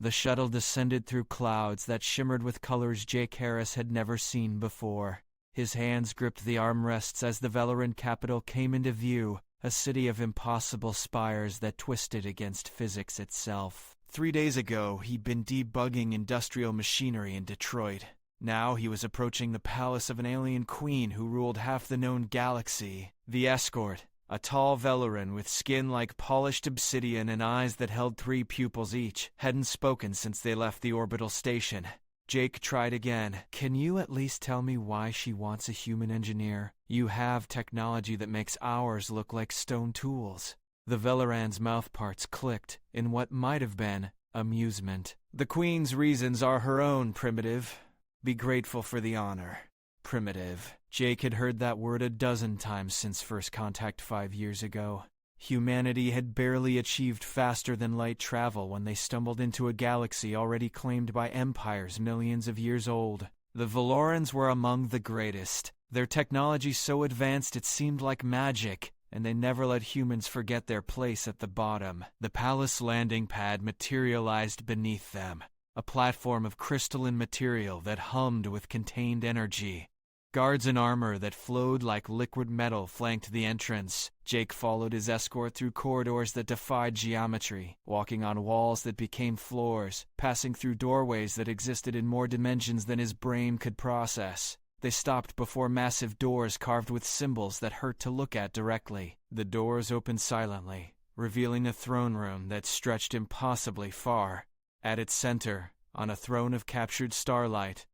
The shuttle descended through clouds that shimmered with colors Jake Harris had never seen before. His hands gripped the armrests as the Veloran capital came into view, a city of impossible spires that twisted against physics itself. 3 days ago, he'd been debugging industrial machinery in Detroit. Now he was approaching the palace of an alien queen who ruled half the known galaxy. The escort, a tall Veloran with skin like polished obsidian and eyes that held 3 pupils each, hadn't spoken since they left the orbital station. Jake tried again. "Can you at least tell me why she wants a human engineer? You have technology that makes ours look like stone tools." The Veloran's mouthparts clicked in what might have been amusement. "The Queen's reasons are her own, Primitive. Be grateful for the honor." Primitive. Jake had heard that word a dozen times since first contact 5 years ago. Humanity had barely achieved faster-than-light travel when they stumbled into a galaxy already claimed by empires millions of years old. The Velorans were among the greatest. Their technology so advanced it seemed like magic, and they never let humans forget their place at the bottom. The palace landing pad materialized beneath them, a platform of crystalline material that hummed with contained energy. Guards in armor that flowed like liquid metal flanked the entrance. Jake followed his escort through corridors that defied geometry, walking on walls that became floors, passing through doorways that existed in more dimensions than his brain could process. They stopped before massive doors carved with symbols that hurt to look at directly. The doors opened silently, revealing a throne room that stretched impossibly far. At its center, on a throne of captured starlight,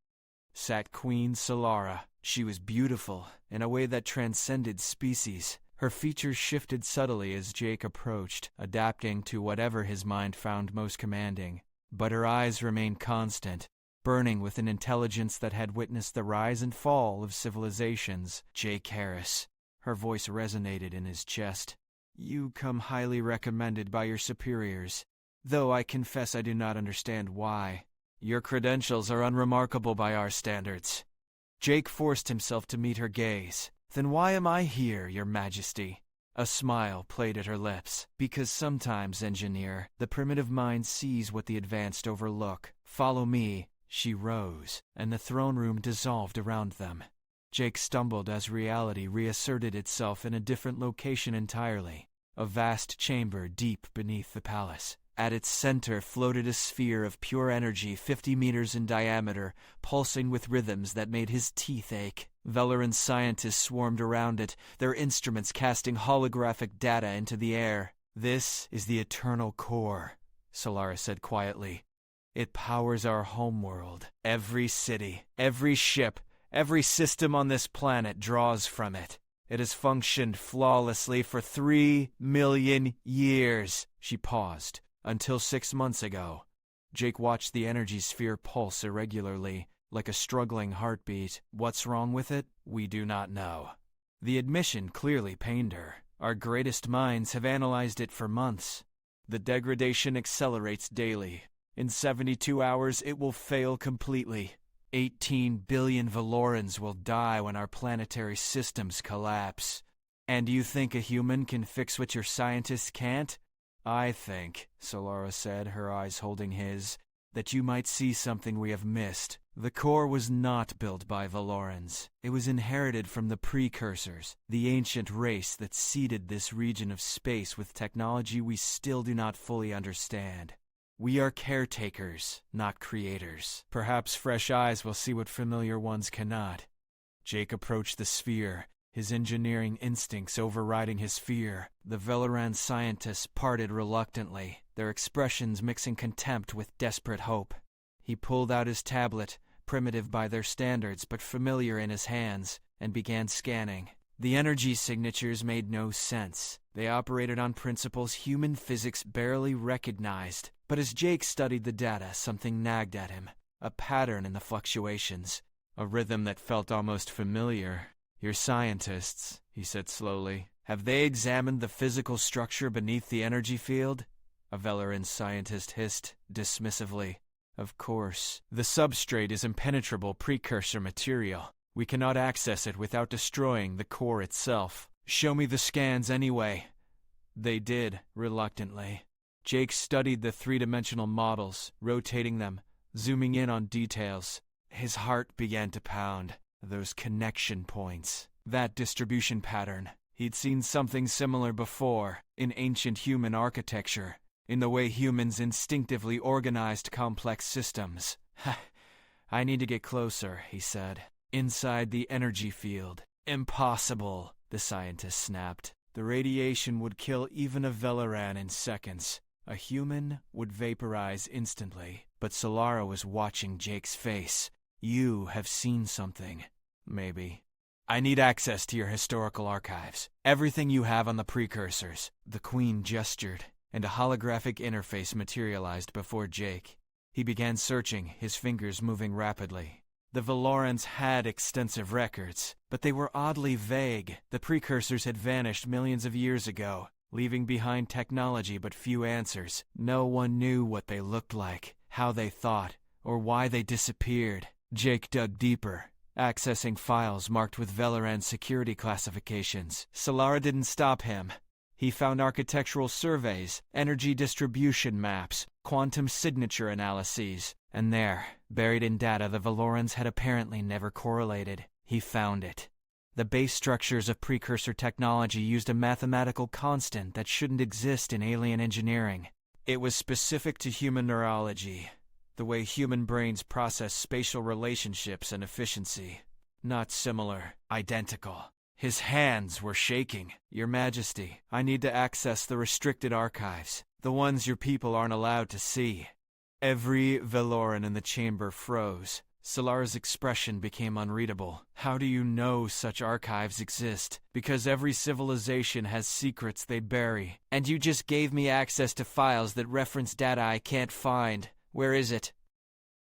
sat Queen Selara. She was beautiful in a way that transcended species. Her features shifted subtly as Jake approached, adapting to whatever his mind found most commanding. But her eyes remained constant, burning with an intelligence that had witnessed the rise and fall of civilizations. "Jake Harris." Her voice resonated in his chest. "You come highly recommended by your superiors, though I confess I do not understand why. Your credentials are unremarkable by our standards." Jake forced himself to meet her gaze. "Then why am I here, Your Majesty?" A smile played at her lips. "Because sometimes, engineer, the primitive mind sees what the advanced overlook. Follow me." She rose, and the throne room dissolved around them. Jake stumbled as reality reasserted itself in a different location entirely, a vast chamber deep beneath the palace. At its center floated a sphere of pure energy 50 meters in diameter, pulsing with rhythms that made his teeth ache. Veloran scientists swarmed around it, their instruments casting holographic data into the air. "This is the eternal core," Selara said quietly. "It powers our homeworld. Every city, every ship, every system on this planet draws from it. It has functioned flawlessly for 3 million years." She paused. "Until 6 months ago." Jake watched the energy sphere pulse irregularly, like a struggling heartbeat. "What's wrong with it? We do not know." The admission clearly pained her. "Our greatest minds have analyzed it for months. The degradation accelerates daily. In 72 hours, it will fail completely. 18 billion Velorans will die when our planetary systems collapse. And you think a human can fix what your scientists can't? I think," Selara said, her eyes holding his, "that you might see something we have missed. The core was not built by Velorans. It was inherited from the precursors, the ancient race that seeded this region of space with technology we still do not fully understand. We are caretakers, not creators. Perhaps fresh eyes will see what familiar ones cannot." Jake approached the sphere, his engineering instincts overriding his fear. The Veloran scientists parted reluctantly, their expressions mixing contempt with desperate hope. He pulled out his tablet, primitive by their standards but familiar in his hands, and began scanning. The energy signatures made no sense. They operated on principles human physics barely recognized. But as Jake studied the data, something nagged at him. A pattern in the fluctuations. A rhythm that felt almost familiar. "Your scientists," he said slowly, "have they examined the physical structure beneath the energy field?" A Veloran scientist hissed dismissively. "Of course. The substrate is impenetrable precursor material. We cannot access it without destroying the core itself." "Show me the scans anyway." They did, reluctantly. Jake studied the three-dimensional models, rotating them, zooming in on details. His heart began to pound. Those connection points. That distribution pattern. He'd seen something similar before, in ancient human architecture, in the way humans instinctively organized complex systems. I need to get closer, he said. Inside the energy field. Impossible, the scientist snapped. The radiation would kill even a Veloran in seconds. A human would vaporize instantly. But Selara was watching Jake's face. You have seen something. Maybe. I need access to your historical archives. Everything you have on the precursors. The Queen gestured, and a holographic interface materialized before Jake. He began searching, his fingers moving rapidly. The Velorans had extensive records, but they were oddly vague. The precursors had vanished millions of years ago, leaving behind technology but few answers. No one knew what they looked like, how they thought, or why they disappeared. Jake dug deeper, accessing files marked with Veloran security classifications. Selara didn't stop him. He found architectural surveys, energy distribution maps, quantum signature analyses, and there, buried in data the Velorans had apparently never correlated, he found it. The base structures of precursor technology used a mathematical constant that shouldn't exist in alien engineering. It was specific to human neurology, the way human brains process spatial relationships and efficiency. Not similar, identical. His hands were shaking. Your Majesty, I need to access the restricted archives, the ones your people aren't allowed to see. Every Veloran in the chamber froze. Selara's expression became unreadable. How do you know such archives exist? Because every civilization has secrets they bury. And you just gave me access to files that reference data I can't find. Where is it?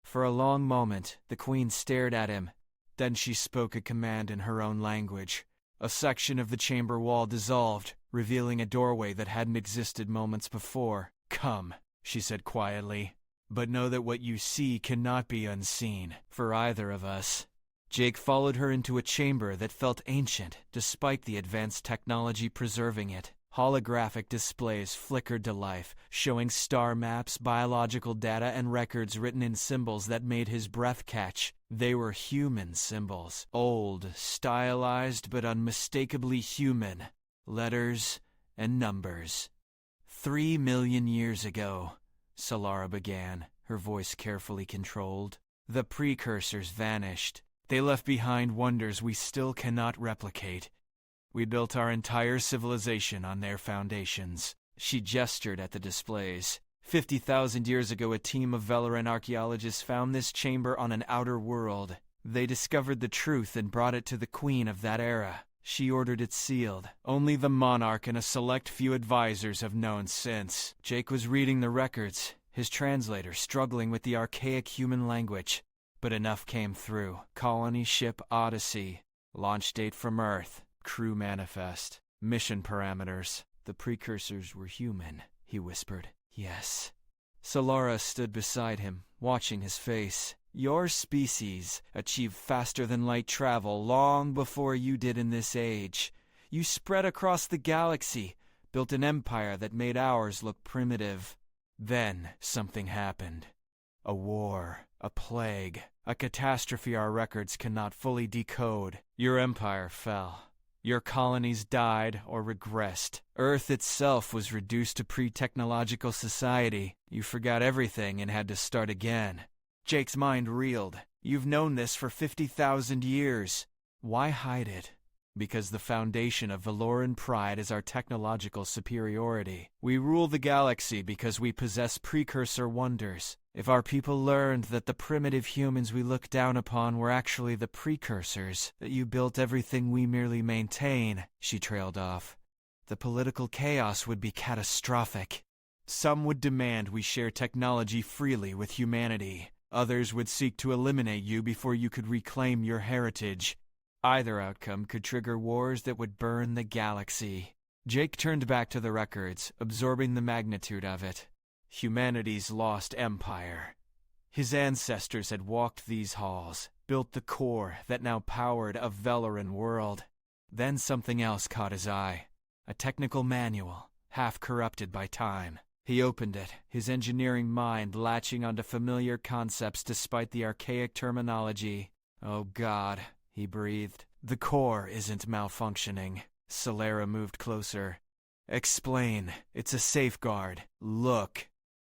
For a long moment, the Queen stared at him. Then she spoke a command in her own language. A section of the chamber wall dissolved, revealing a doorway that hadn't existed moments before. Come, she said quietly. But know that what you see cannot be unseen, for either of us. Jake followed her into a chamber that felt ancient, despite the advanced technology preserving it. Holographic displays flickered to life, showing star maps, biological data, and records written in symbols that made his breath catch. They were human symbols. Old, stylized, but unmistakably human. Letters and numbers. 3 million years ago, Selara began, her voice carefully controlled. The precursors vanished. They left behind wonders we still cannot replicate. We built our entire civilization on their foundations. She gestured at the displays. 50,000 years ago, a team of Veloran archaeologists found this chamber on an outer world. They discovered the truth and brought it to the Queen of that era. She ordered it sealed. Only the monarch and a select few advisors have known since. Jake was reading the records, his translator struggling with the archaic human language. But enough came through. Colony ship Odyssey. Launch date from Earth. Crew manifest. Mission parameters. The precursors were human, he whispered. Yes. Selara stood beside him, watching his face. Your species achieved faster-than-light travel long before you did in this age. You spread across the galaxy, built an empire that made ours look primitive. Then something happened. A war, a plague, a catastrophe our records cannot fully decode. Your empire fell. Your colonies died or regressed. Earth itself was reduced to pre-technological society. You forgot everything and had to start again. Jake's mind reeled. You've known this for 50,000 years. Why hide it? Because the foundation of Veloran pride is our technological superiority. We rule the galaxy because we possess precursor wonders. If our people learned that the primitive humans we look down upon were actually the precursors, that you built everything we merely maintain, she trailed off, the political chaos would be catastrophic. Some would demand we share technology freely with humanity. Others would seek to eliminate you before you could reclaim your heritage. Either outcome could trigger wars that would burn the galaxy. Jake turned back to the records, absorbing the magnitude of it. Humanity's lost empire. His ancestors had walked these halls, built the core that now powered a Veloran world. Then something else caught his eye. A technical manual, half corrupted by time. He opened it, his engineering mind latching onto familiar concepts despite the archaic terminology. "Oh God," he breathed. "The core isn't malfunctioning." Selara moved closer. "Explain. It's a safeguard. Look."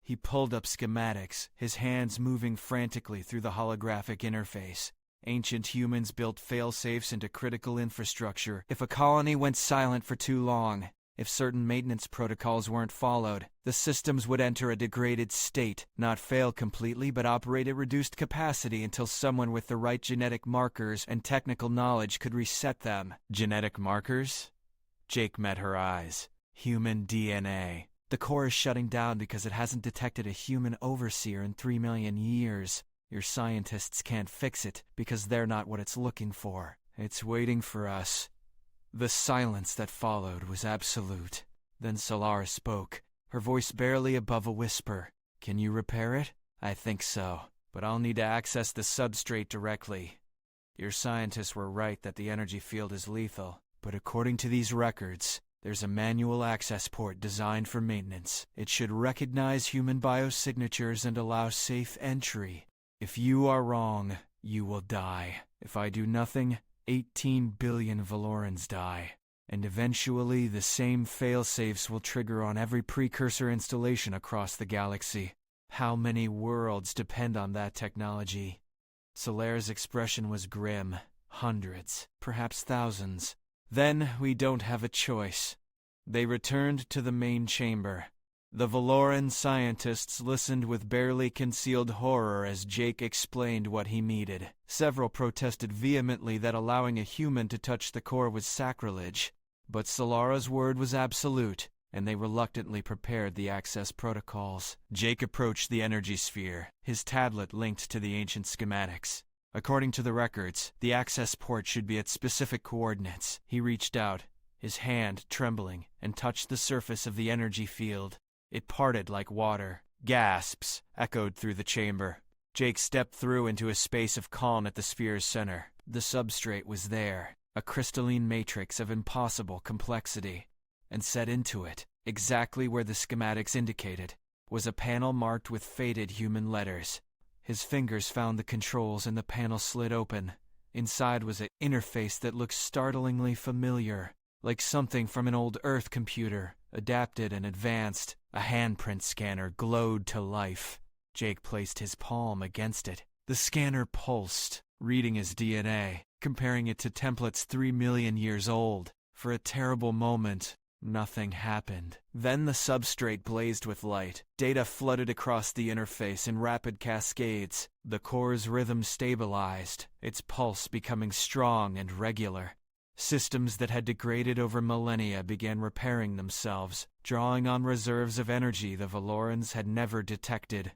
He pulled up schematics, his hands moving frantically through the holographic interface. Ancient humans built fail-safes into critical infrastructure if a colony went silent for too long. If certain maintenance protocols weren't followed, the systems would enter a degraded state, not fail completely but operate at reduced capacity until someone with the right genetic markers and technical knowledge could reset them. Genetic markers? Jake met her eyes. Human DNA. The core is shutting down because it hasn't detected a human overseer in 3 million years. Your scientists can't fix it because they're not what it's looking for. It's waiting for us. The silence that followed was absolute. Then Selara spoke, her voice barely above a whisper. "Can you repair it?" "I think so, but I'll need to access the substrate directly. Your scientists were right that the energy field is lethal, but according to these records, there's a manual access port designed for maintenance. It should recognize human biosignatures and allow safe entry. If you are wrong, you will die. If I do nothing, 18 billion Velorans die. And eventually the same failsafes will trigger on every precursor installation across the galaxy. How many worlds depend on that technology?" Solaire's expression was grim. "Hundreds, perhaps thousands. Then we don't have a choice." They returned to the main chamber. The Veloran scientists listened with barely concealed horror as Jake explained what he needed. Several protested vehemently that allowing a human to touch the core was sacrilege. But Selara's word was absolute, and they reluctantly prepared the access protocols. Jake approached the energy sphere, his tablet linked to the ancient schematics. According to the records, the access port should be at specific coordinates. He reached out, his hand trembling, and touched the surface of the energy field. It parted like water. Gasps echoed through the chamber. Jake stepped through into a space of calm at the sphere's center. The substrate was there, a crystalline matrix of impossible complexity. And set into it, exactly where the schematics indicated, was a panel marked with faded human letters. His fingers found the controls and the panel slid open. Inside was an interface that looked startlingly familiar, like something from an old Earth computer, adapted and advanced. A handprint scanner glowed to life. Jake placed his palm against it. The scanner pulsed, reading his DNA, comparing it to templates 3 million years old. For a terrible moment, nothing happened. Then the substrate blazed with light. Data flooded across the interface in rapid cascades. The core's rhythm stabilized, its pulse becoming strong and regular. Systems that had degraded over millennia began repairing themselves, drawing on reserves of energy the Velorans had never detected.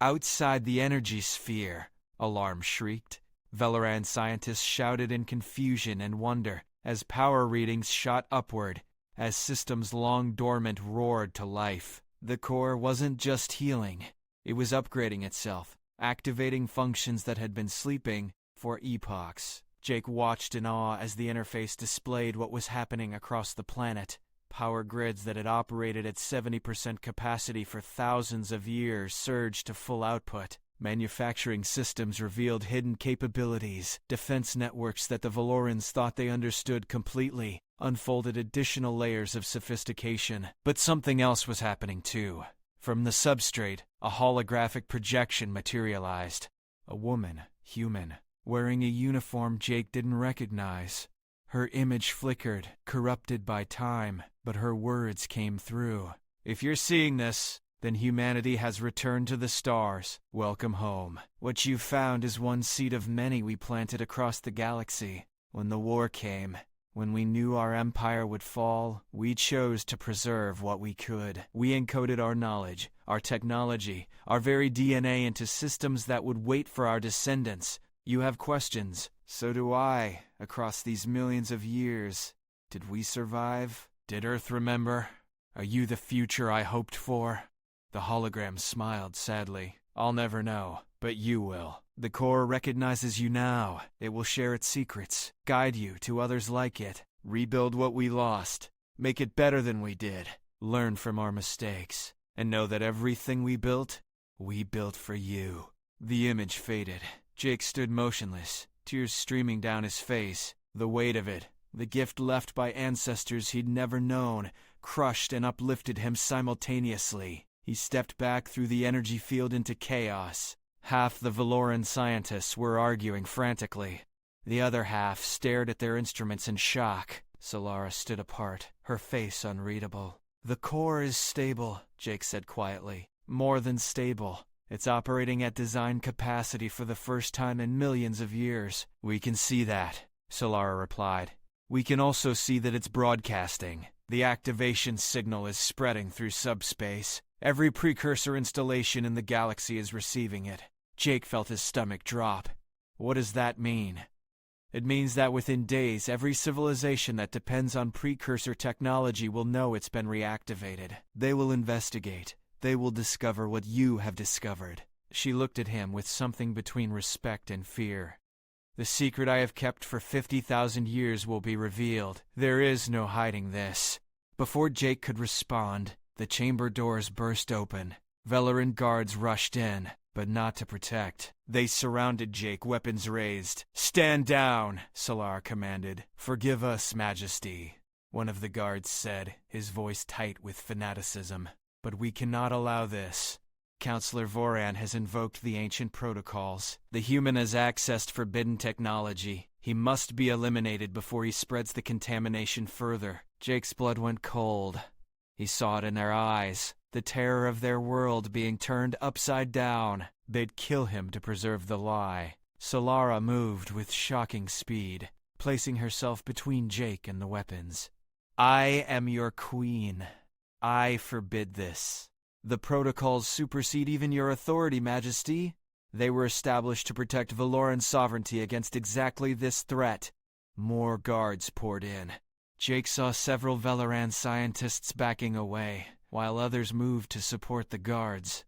Outside the energy sphere, alarm shrieked. Veloran scientists shouted in confusion and wonder as power readings shot upward, as systems long dormant roared to life. The core wasn't just healing, it was upgrading itself, activating functions that had been sleeping for epochs. Jake watched in awe as the interface displayed what was happening across the planet. Power grids that had operated at 70% capacity for thousands of years surged to full output. Manufacturing systems revealed hidden capabilities. Defense networks that the Velorans thought they understood completely unfolded additional layers of sophistication. But something else was happening too. From the substrate, a holographic projection materialized. A woman, human, wearing a uniform Jake didn't recognize. Her image flickered, corrupted by time, but her words came through. "If you're seeing this, then humanity has returned to the stars. Welcome home. What you've found is one seed of many we planted across the galaxy. When the war came, when we knew our empire would fall, we chose to preserve what we could. We encoded our knowledge, our technology, our very DNA into systems that would wait for our descendants. You have questions. So do I, across these millions of years. Did we survive? Did Earth remember? Are you the future I hoped for?" The hologram smiled sadly. "I'll never know, but you will. The core recognizes you now. It will share its secrets, guide you to others like it, rebuild what we lost, make it better than we did, learn from our mistakes. And know that everything we built for you." The image faded. Jake stood motionless, tears streaming down his face. The weight of it, the gift left by ancestors he'd never known, crushed and uplifted him simultaneously. He stepped back through the energy field into chaos. Half the Veloran scientists were arguing frantically. The other half stared at their instruments in shock. Selara stood apart, her face unreadable. "The core is stable," Jake said quietly. "More than stable. It's operating at design capacity for the first time in millions of years." "We can see that," Selara replied. "We can also see that it's broadcasting. The activation signal is spreading through subspace. Every precursor installation in the galaxy is receiving it." Jake felt his stomach drop. "What does that mean?" "It means that within days, every civilization that depends on precursor technology will know it's been reactivated. They will investigate. They will discover what you have discovered." She looked at him with something between respect and fear. "The secret I have kept for 50,000 years will be revealed. There is no hiding this." Before Jake could respond, the chamber doors burst open. Veloran guards rushed in, but not to protect. They surrounded Jake, weapons raised. "Stand down," Selara commanded. "Forgive us, Majesty," one of the guards said, his voice tight with fanaticism. "But we cannot allow this. Counselor Voran has invoked the ancient protocols. The human has accessed forbidden technology. He must be eliminated before he spreads the contamination further." Jake's blood went cold. He saw it in their eyes, the terror of their world being turned upside down. They'd kill him to preserve the lie. Selara moved with shocking speed, placing herself between Jake and the weapons. "I am your queen. I forbid this. The protocols supersede even your authority, Majesty. They were established to protect Veloran sovereignty against exactly this threat." More guards poured in. Jake saw several Veloran scientists backing away, while others moved to support the guards.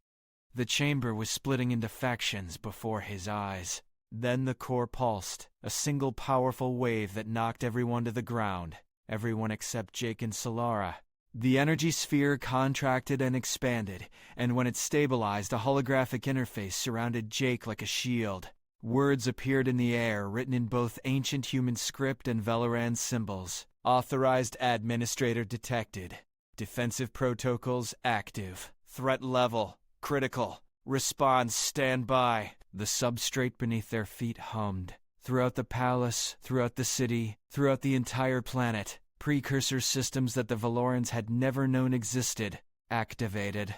The chamber was splitting into factions before his eyes. Then the core pulsed, a single powerful wave that knocked everyone to the ground, everyone except Jake and Selara. The energy sphere contracted and expanded, and when it stabilized, a holographic interface surrounded Jake like a shield. Words appeared in the air, written in both ancient human script and Veloran symbols. "Authorized administrator detected. Defensive protocols active. Threat level critical. Response standby." The substrate beneath their feet hummed. Throughout the palace, throughout the city, throughout the entire planet, precursor systems that the Velorans had never known existed activated.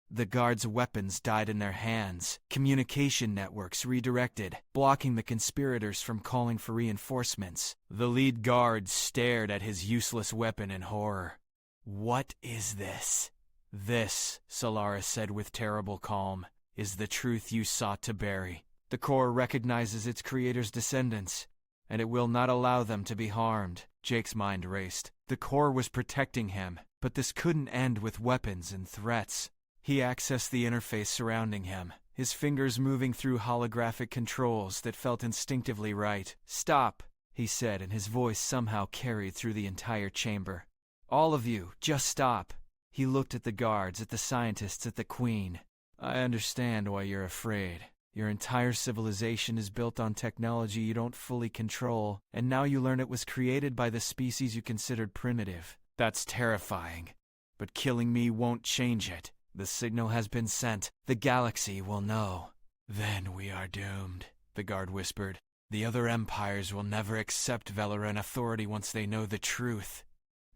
The guards' weapons died in their hands, communication networks redirected, blocking the conspirators from calling for reinforcements. The lead guard stared at his useless weapon in horror. "What is this?" "This," Selara said with terrible calm, "is the truth you sought to bury. The core recognizes its creator's descendants, and it will not allow them to be harmed." Jake's mind raced. The core was protecting him, but this couldn't end with weapons and threats. He accessed the interface surrounding him, his fingers moving through holographic controls that felt instinctively right. "Stop," he said, and his voice somehow carried through the entire chamber. "All of you, just stop." He looked at the guards, at the scientists, at the Queen. "I understand why you're afraid. Your entire civilization is built on technology you don't fully control, and now you learn it was created by the species you considered primitive. That's terrifying. But killing me won't change it. The signal has been sent. The galaxy will know." "Then we are doomed," the guard whispered. "The other empires will never accept Veloran authority once they know the truth."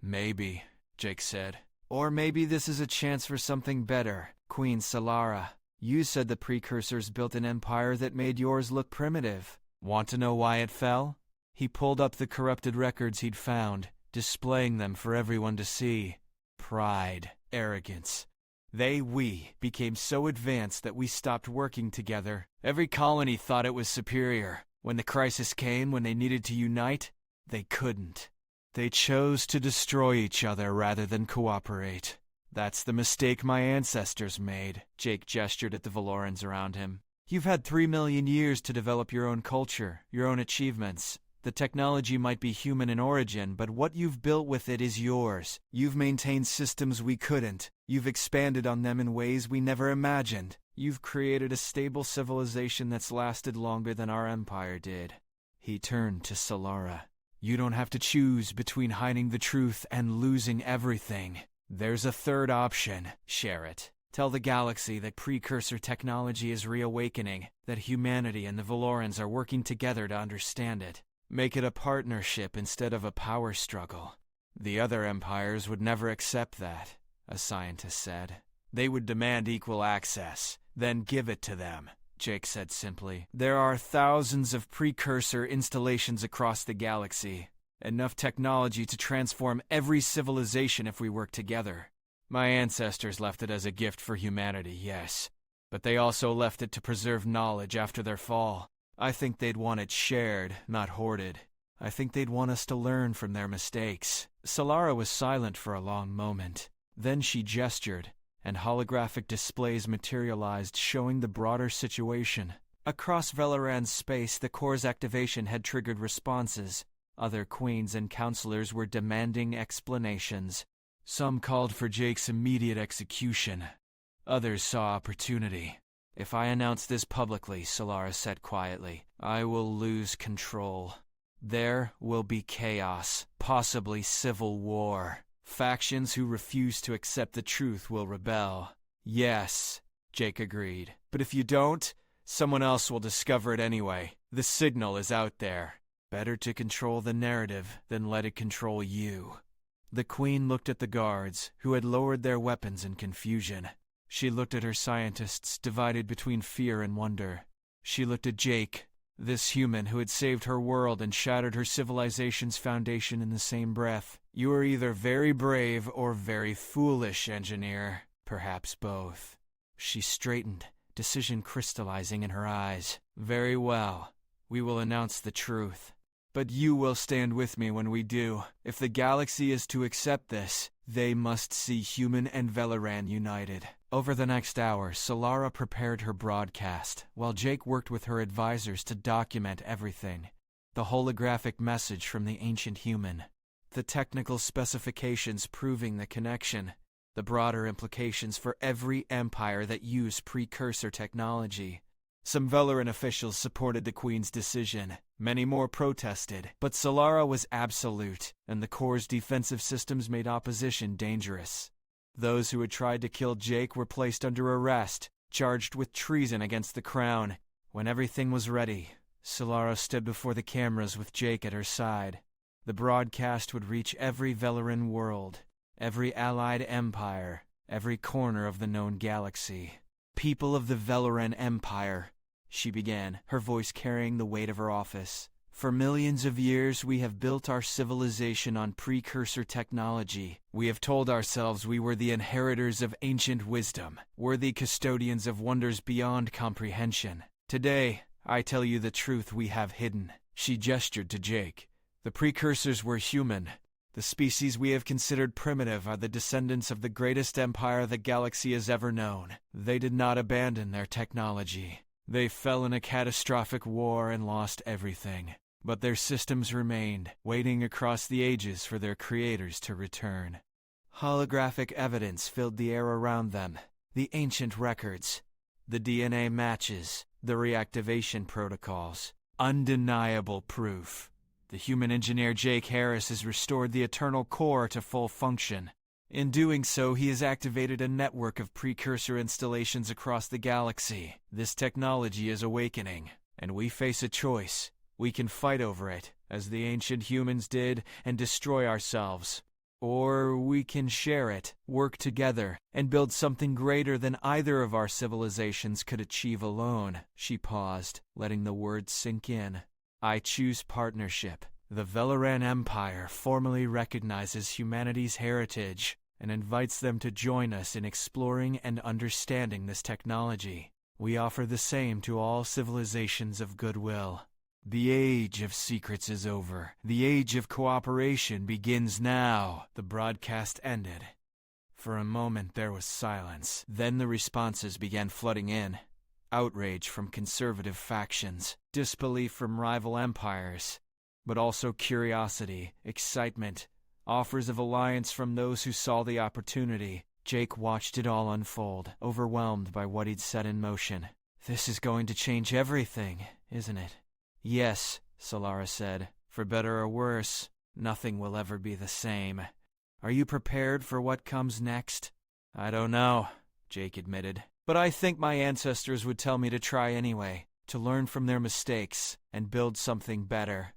"Maybe," Jake said. "Or maybe this is a chance for something better. Queen Selara, you said the precursors built an empire that made yours look primitive. Want to know why it fell?" He pulled up the corrupted records he'd found, displaying them for everyone to see. Pride, arrogance. We became so advanced that we stopped working together. Every colony thought it was superior. When the crisis came, when they needed to unite, they couldn't. They chose to destroy each other rather than cooperate. That's the mistake my ancestors made." Jake gestured at the Velorans around him. "You've had 3 million years to develop your own culture, your own achievements. The technology might be human in origin, but what you've built with it is yours. You've maintained systems we couldn't. You've expanded on them in ways we never imagined. You've created a stable civilization that's lasted longer than our empire did. He turned to Selara. You don't have to choose between hiding the truth and losing everything. There's a third option. Share it. Tell the galaxy that precursor technology is reawakening, that humanity and the Velorans are working together to understand it. Make it a partnership instead of a power struggle. The other empires would never accept that, a scientist said. They would demand equal access, then give it to them, Jake said simply. There are thousands of precursor installations across the galaxy. Enough technology to transform every civilization if we work together. My ancestors left it as a gift for humanity, yes. But they also left it to preserve knowledge after their fall. I think they'd want it shared, not hoarded. I think they'd want us to learn from their mistakes. Selara was silent for a long moment. Then she gestured, and holographic displays materialized, showing the broader situation. Across Veloran's space, the core's activation had triggered responses. Other queens and counselors were demanding explanations. Some called for Jake's immediate execution. Others saw opportunity. If I announce this publicly, Selara said quietly, I will lose control. There will be chaos, possibly civil war. Factions who refuse to accept the truth will rebel. Yes, Jake agreed. But if you don't, someone else will discover it anyway. The signal is out there. Better to control the narrative than let it control you. The Queen looked at the guards, who had lowered their weapons in confusion. She looked at her scientists, divided between fear and wonder. She looked at Jake, this human who had saved her world and shattered her civilization's foundation in the same breath. You are either very brave or very foolish, engineer. Perhaps both. She straightened, decision crystallizing in her eyes. Very well. We will announce the truth. But you will stand with me when we do. If the galaxy is to accept this, they must see human and Veloran united. Over the next hour, Selara prepared her broadcast, while Jake worked with her advisors to document everything. The holographic message from the ancient human. The technical specifications proving the connection. The broader implications for every empire that used precursor technology. Some Veloran officials supported the Queen's decision. Many more protested, but Selara was absolute, and the Core's defensive systems made opposition dangerous. Those who had tried to kill Jake were placed under arrest, charged with treason against the crown. When everything was ready, Selara stood before the cameras with Jake at her side. The broadcast would reach every Veloran world, every allied empire, every corner of the known galaxy. People of the Veloran Empire, she began, her voice carrying the weight of her office. For millions of years, we have built our civilization on precursor technology. We have told ourselves we were the inheritors of ancient wisdom, worthy custodians of wonders beyond comprehension. Today, I tell you the truth we have hidden. She gestured to Jake. The precursors were human. The species we have considered primitive are the descendants of the greatest empire the galaxy has ever known. They did not abandon their technology. They fell in a catastrophic war and lost everything. But their systems remained, waiting across the ages for their creators to return. Holographic evidence filled the air around them. The ancient records, the DNA matches, the reactivation protocols. Undeniable proof. The human engineer Jake Harris has restored the Eternal Core to full function. In doing so, he has activated a network of precursor installations across the galaxy. This technology is awakening, and we face a choice. We can fight over it, as the ancient humans did, and destroy ourselves. Or we can share it, work together, and build something greater than either of our civilizations could achieve alone. She paused, letting the words sink in. I choose partnership. The Veloran Empire formally recognizes humanity's heritage and invites them to join us in exploring and understanding this technology. We offer the same to all civilizations of goodwill. The age of secrets is over. The age of cooperation begins now. The broadcast ended. For a moment there was silence. Then the responses began flooding in. Outrage from conservative factions, disbelief from rival empires, but also curiosity, excitement, offers of alliance from those who saw the opportunity. Jake watched it all unfold, overwhelmed by what he'd set in motion. This is going to change everything, isn't it? Yes, Selara said. For better or worse, nothing will ever be the same. Are you prepared for what comes next? I don't know, Jake admitted. But I think my ancestors would tell me to try anyway, to learn from their mistakes and build something better.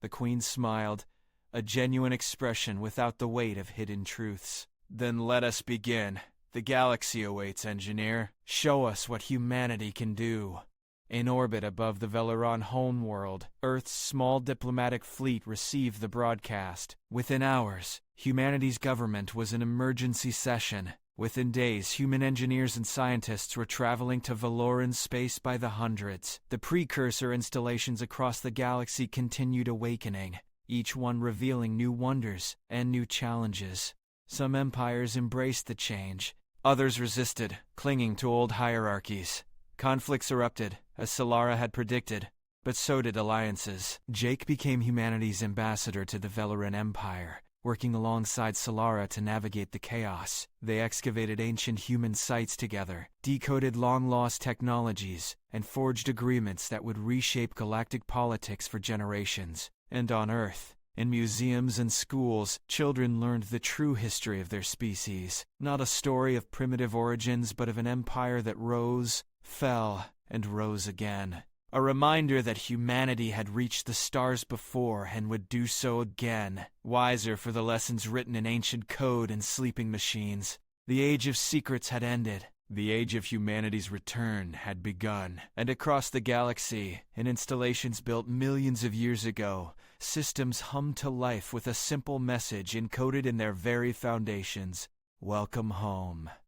The Queen smiled, a genuine expression without the weight of hidden truths. Then let us begin. The galaxy awaits, engineer. Show us what humanity can do. In orbit above the Veloran homeworld, Earth's small diplomatic fleet received the broadcast. Within hours, humanity's government was in emergency session. Within days, human engineers and scientists were traveling to Veloran space by the hundreds. The precursor installations across the galaxy continued awakening, each one revealing new wonders and new challenges. Some empires embraced the change. Others resisted, clinging to old hierarchies. Conflicts erupted, as Selara had predicted, but so did alliances. Jake became humanity's ambassador to the Veloran Empire, working alongside Selara to navigate the chaos. They excavated ancient human sites together, decoded long-lost technologies, and forged agreements that would reshape galactic politics for generations. And on Earth, in museums and schools, children learned the true history of their species. Not a story of primitive origins, but of an empire that rose, fell, and rose again. A reminder that humanity had reached the stars before and would do so again, wiser for the lessons written in ancient code and sleeping machines. The age of secrets had ended. The age of humanity's return had begun. And across the galaxy, in installations built millions of years ago, systems hummed to life with a simple message encoded in their very foundations. Welcome home.